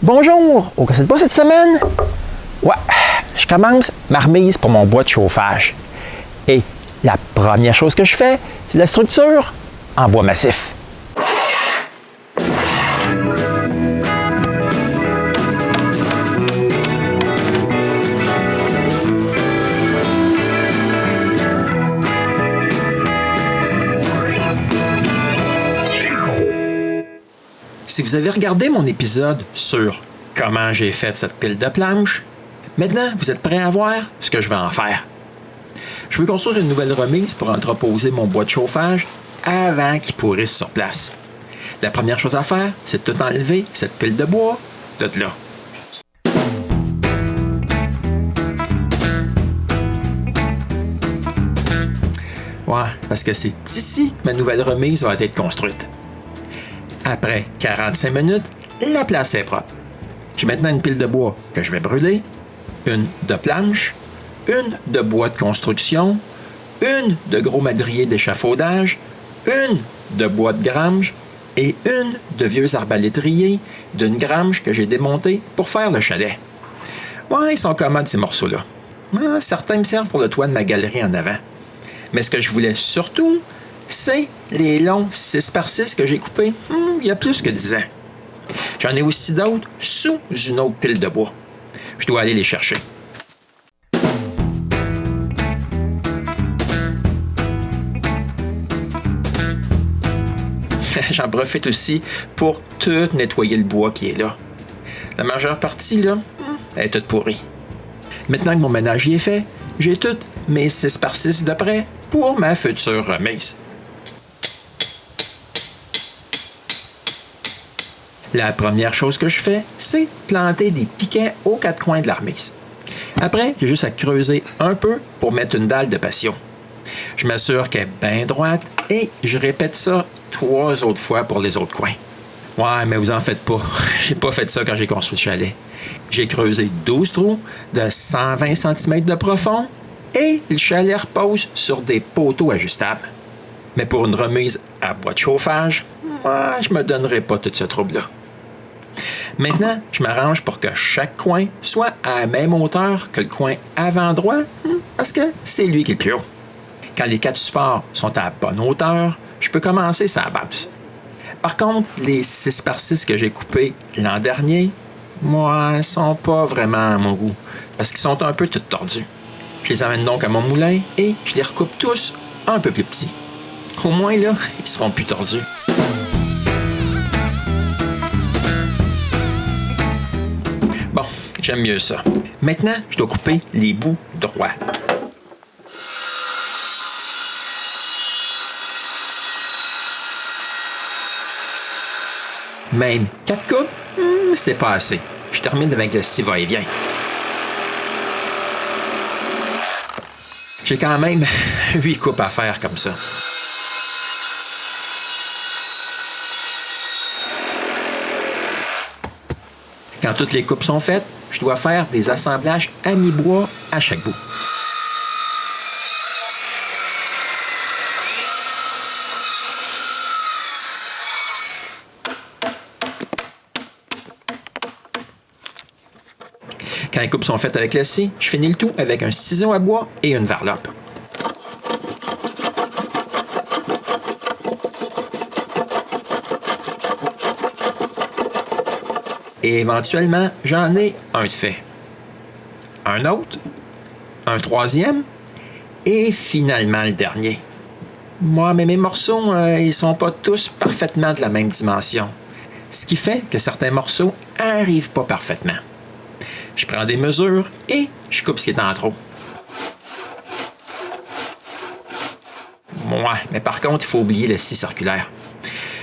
Bonjour! Au casse de bois cette semaine? Ouais, je commence ma remise pour mon bois de chauffage. Et la première chose que je fais, c'est la structure en bois massif. Si vous avez regardé mon épisode sur comment j'ai fait cette pile de planches, maintenant vous êtes prêts à voir ce que je vais en faire. Je veux construire une nouvelle remise pour entreposer mon bois de chauffage avant qu'il pourrisse sur place. La première chose à faire, c'est de tout enlever cette pile de bois de là. Ouais, parce que c'est ici que ma nouvelle remise va être construite. Après 45 minutes, la place est propre. J'ai maintenant une pile de bois que je vais brûler, une de planches, une de bois de construction, une de gros madriers d'échafaudage, une de bois de grange et une de vieux arbalétriers d'une grange que j'ai démontée pour faire le chalet. Ouais, ils sont commodes ces morceaux-là. Certains me servent pour le toit de ma galerie en avant. Mais ce que je voulais surtout, c'est les longs 6x6 que j'ai coupés il y a plus que 10 ans. J'en ai aussi d'autres sous une autre pile de bois. Je dois aller les chercher. J'en profite aussi pour tout nettoyer le bois qui est là. La majeure partie, là, elle est toute pourrie. Maintenant que mon ménage y est fait, j'ai toutes mes 6x6 de près pour ma future remise. La première chose que je fais, c'est planter des piquets aux quatre coins de la remise. Après, j'ai juste à creuser un peu pour mettre une dalle de patio. Je m'assure qu'elle est bien droite et je répète ça 3 autres fois pour les autres coins. Ouais, mais vous en faites pas. J'ai pas fait ça quand j'ai construit le chalet. J'ai creusé 12 trous de 120 cm de profond et le chalet repose sur des poteaux ajustables. Mais pour une remise à bois de chauffage, moi, je me donnerai pas tout ce trouble-là. Maintenant, je m'arrange pour que chaque coin soit à la même hauteur que le coin avant droit, parce que c'est lui qui est le plus haut. Quand les 4 supports sont à la bonne hauteur, je peux commencer sa base. Par contre, les 6x6 que j'ai coupés l'an dernier, moi, sont pas vraiment à mon goût, parce qu'ils sont un peu tout tordus. Je les amène donc à mon moulin et je les recoupe tous un peu plus petits. Au moins, là, ils seront plus tordus. Bon, j'aime mieux ça. Maintenant, je dois couper les bouts droits. Même 4 coupes, c'est pas assez. Je termine avec le 6 va-et-vient. J'ai quand même 8 coupes à faire comme ça. Quand toutes les coupes sont faites, je dois faire des assemblages à mi-bois à chaque bout. Quand les coupes sont faites avec la scie, je finis le tout avec un ciseau à bois et une varlope. Et éventuellement, j'en ai un de fait. Un autre, un troisième, et finalement le dernier. Moi, mais mes morceaux, ils sont pas tous parfaitement de la même dimension. Ce qui fait que certains morceaux n'arrivent pas parfaitement. Je prends des mesures et je coupe ce qui est en trop. Ouais, mais par contre, il faut oublier le scie circulaire.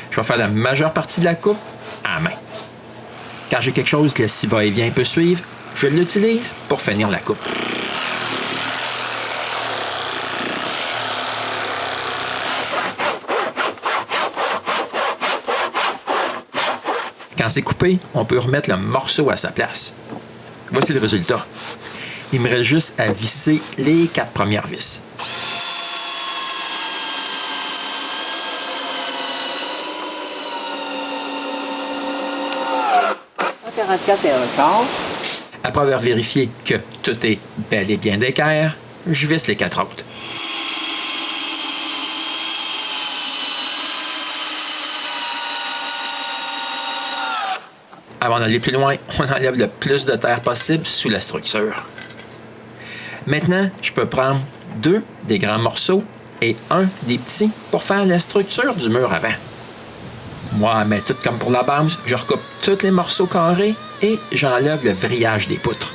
Je vais faire la majeure partie de la coupe à main. Quand j'ai quelque chose que le scie va-et-vient peut suivre, je l'utilise pour finir la coupe. Quand c'est coupé, on peut remettre le morceau à sa place. Voici le résultat. Il me reste juste à visser les 4 premières vis. 44 et un quart. Après avoir vérifié que tout est bel et bien d'équerre, je visse les 4 autres. Avant d'aller plus loin, on enlève le plus de terre possible sous la structure. Maintenant, je peux prendre 2 des grands morceaux et 1 des petits pour faire la structure du mur avant. Moi, mais tout comme pour la base, je recoupe tous les morceaux carrés et j'enlève le vrillage des poutres.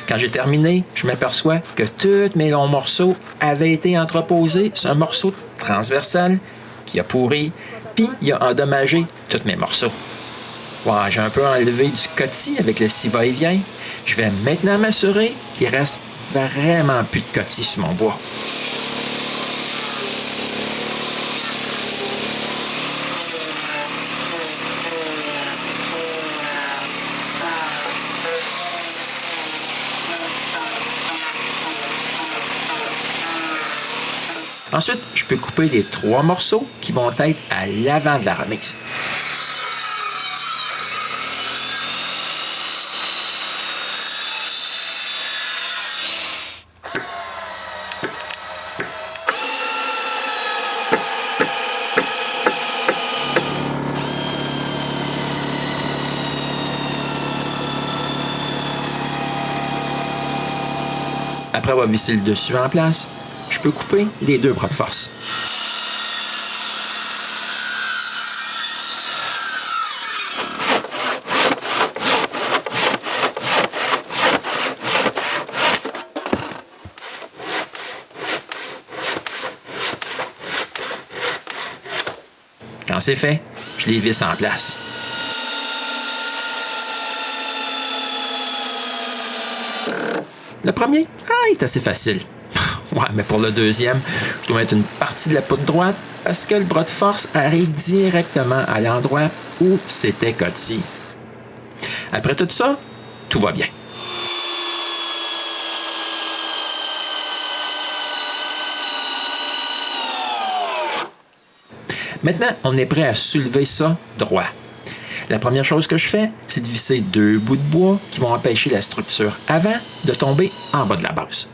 Quand j'ai terminé, je m'aperçois que tous mes longs morceaux avaient été entreposés sur un morceau transversal qui a pourri, puis il a endommagé tous mes morceaux. Ouais, j'ai un peu enlevé du cotis avec le scie va-et-vient. Je vais maintenant m'assurer qu'il reste vraiment plus de cotis sur mon bois. Ensuite, je peux couper les 3 morceaux qui vont être à l'avant de la remise. Après avoir vissé le dessus en place, je peux couper les 2 bras de force. Quand c'est fait, je les visse en place. Le premier, il est assez facile. Ouais, mais pour le deuxième, je dois mettre une partie de la poutre droite parce que le bras de force arrive directement à l'endroit où c'était cotis. Après tout ça, tout va bien. Maintenant, on est prêt à soulever ça droit. La première chose que je fais, c'est de visser 2 bouts de bois qui vont empêcher la structure avant de tomber en bas de la base.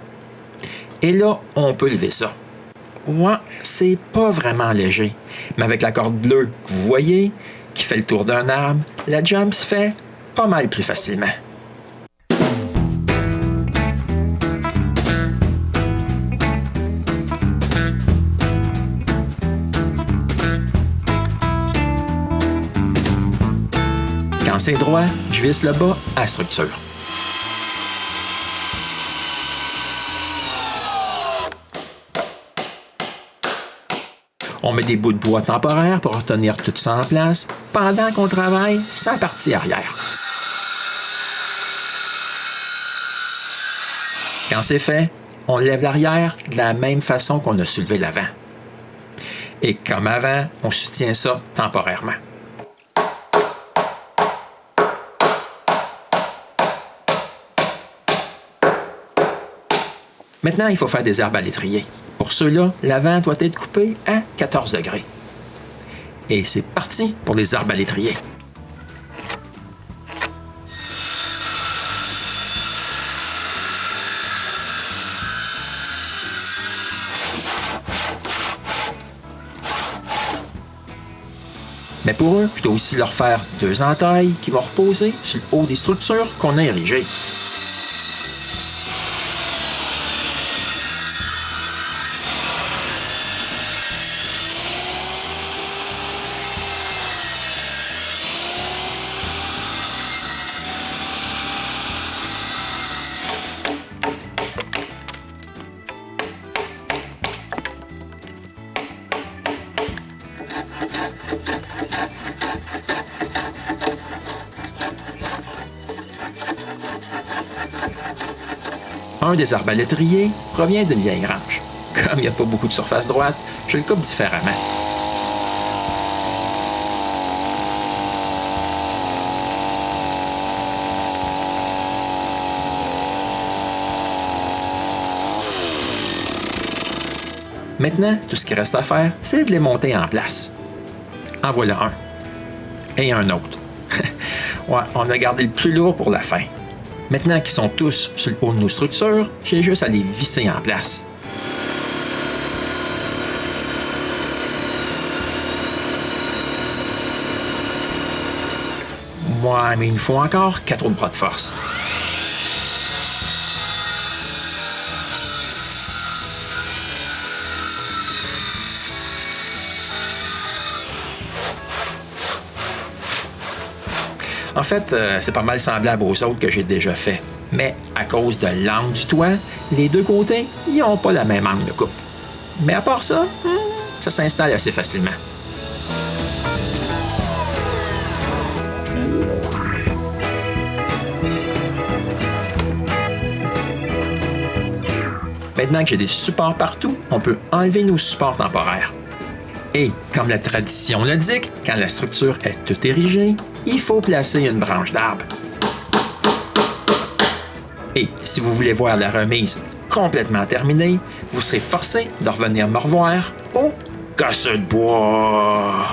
Et là, on peut lever ça. Ouais, c'est pas vraiment léger, mais avec la corde bleue que vous voyez, qui fait le tour d'un arbre, la job se fait pas mal plus facilement. Quand c'est droit, je visse le bas à la structure. On met des bouts de bois temporaires pour retenir tout ça en place pendant qu'on travaille sa partie arrière. Quand c'est fait, on lève l'arrière de la même façon qu'on a soulevé l'avant. Et comme avant, on soutient ça temporairement. Maintenant, il faut faire des arbres à l'étrier. Pour ceux-là, l'avant doit être coupé à 14 degrés. Et c'est parti pour les arbres à l'étrier. Mais pour eux, je dois aussi leur faire 2 entailles qui vont reposer sur le haut des structures qu'on a érigées. Un des arbres à l'étrier provient d'une vieille grange. Comme il n'y a pas beaucoup de surface droite, je le coupe différemment. Maintenant, tout ce qui reste à faire, c'est de les monter en place. En voilà un. Et un autre. Ouais, on a gardé le plus lourd pour la fin. Maintenant qu'ils sont tous sur le haut de nos structures, j'ai juste à les visser en place. Ouais, mais il nous faut encore 4 autres bras de force. En fait, c'est pas mal semblable aux autres que j'ai déjà fait. Mais à cause de l'angle du toit, les deux côtés, ils n'ont pas la même angle de coupe. Mais à part ça, ça s'installe assez facilement. Maintenant que j'ai des supports partout, on peut enlever nos supports temporaires. Et, comme la tradition le dit, quand la structure est toute érigée, il faut placer une branche d'arbre. Et si vous voulez voir la remise complètement terminée, vous serez forcé de revenir me revoir au casse de bois.